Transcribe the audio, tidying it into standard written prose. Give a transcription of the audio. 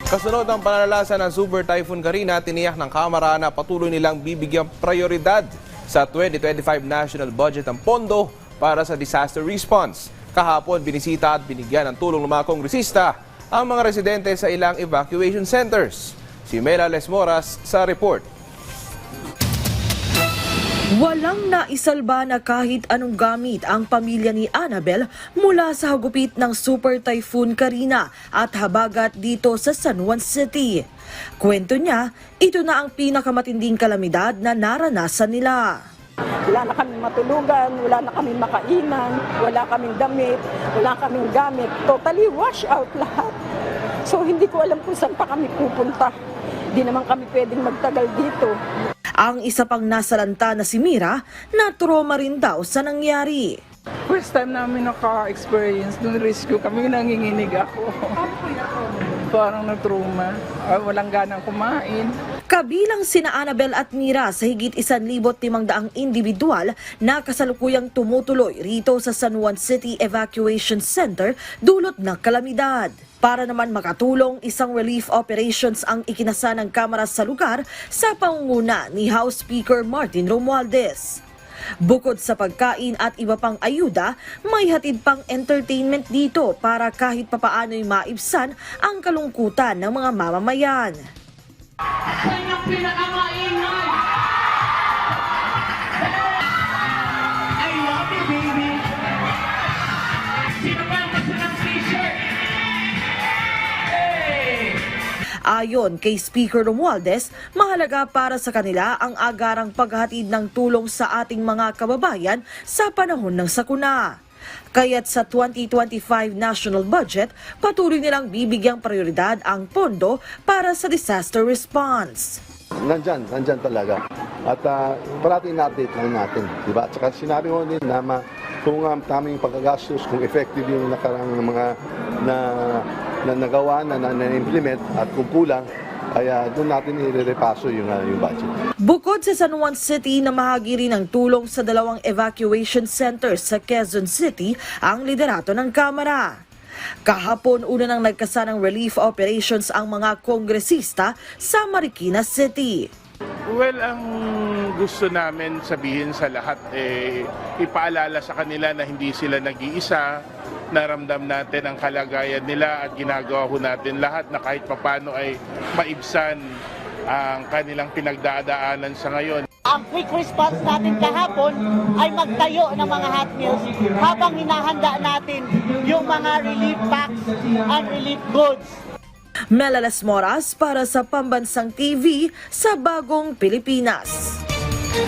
Kasunod ng pananalasa ng Super Typhoon Karina, tiniyak ng Kamara na patuloy nilang bibigyang prioridad sa 2025 National Budget ang pondo para sa disaster response. Kahapon, binisita at binigyan ng tulong ng mga kongresista ang mga residente sa ilang evacuation centers. Si Mela Lesmoras sa report. Walang naisalba na kahit anong gamit ang pamilya ni Annabel mula sa hagupit ng Super Typhoon Karina at habagat dito sa San Juan City. Kwento niya, ito na ang pinakamatinding kalamidad na naranasan nila. Wala na kaming matulugan, wala na kaming makainan, wala kaming damit, wala kaming gamit. Totally wash out lahat. So hindi ko alam kung saan pa kami pupunta. Di naman kami pwedeng magtagal dito. Ang isa pang nasalanta na si Mira, na-trauma rin daw sa nangyari. First time namin naka-experience ng rescue kami, nanginginig ako. Parang na-trauma. Walang ganang kumain. Kabilang sina Annabel at Mira sa higit 1,500 individual na kasalukuyang tumutuloy rito sa San Juan City Evacuation Center dulot ng kalamidad. Para naman makatulong, isang relief operations ang ikinasa ng Kamara sa lugar sa pangunguna ni House Speaker Martin Romualdez. Bukod sa pagkain at iba pang ayuda, may hatid pang entertainment dito para kahit papaano'y maibsan ang kalungkutan ng mga mamamayan. Kanyang pinakamaingay! I love you, baby! Sino ba ang gusto ng t-shirt? Hey! Ayon kay Speaker Romualdez, mahalaga para sa kanila ang agarang paghatid ng tulong sa ating mga kababayan sa panahon ng sakuna. Kaya't sa 2025 national budget, patuloy nilang bibigyang prioridad ang pondo para sa disaster response. Nandyan talaga. At parating na-update lang natin, di ba? At saka sinabi ko din na kung taming pagkagastos, kung effective yung nakarang mga na nagawa, na-implement at kung kulang, kaya doon natin i-repaso yung budget. Bukod sa San Juan City na mahagi rin ng tulong sa dalawang evacuation centers sa Quezon City ang liderato ng Kamara. Kahapon una nang nagkasa ng relief operations ang mga kongresista sa Marikina City. Well, ang gusto namin sabihin sa lahat, ipaalala sa kanila na hindi sila nag-iisa, naramdam natin ang kalagayan nila at ginagawa ho natin lahat na kahit papano ay maibsan ang kanilang pinagdadaanan sa ngayon. Ang quick response natin kahapon ay magtayo ng mga hot meals habang hinahanda natin yung mga relief packs and relief goods. Mela Lesmoras para sa Pambansang TV sa Bagong Pilipinas.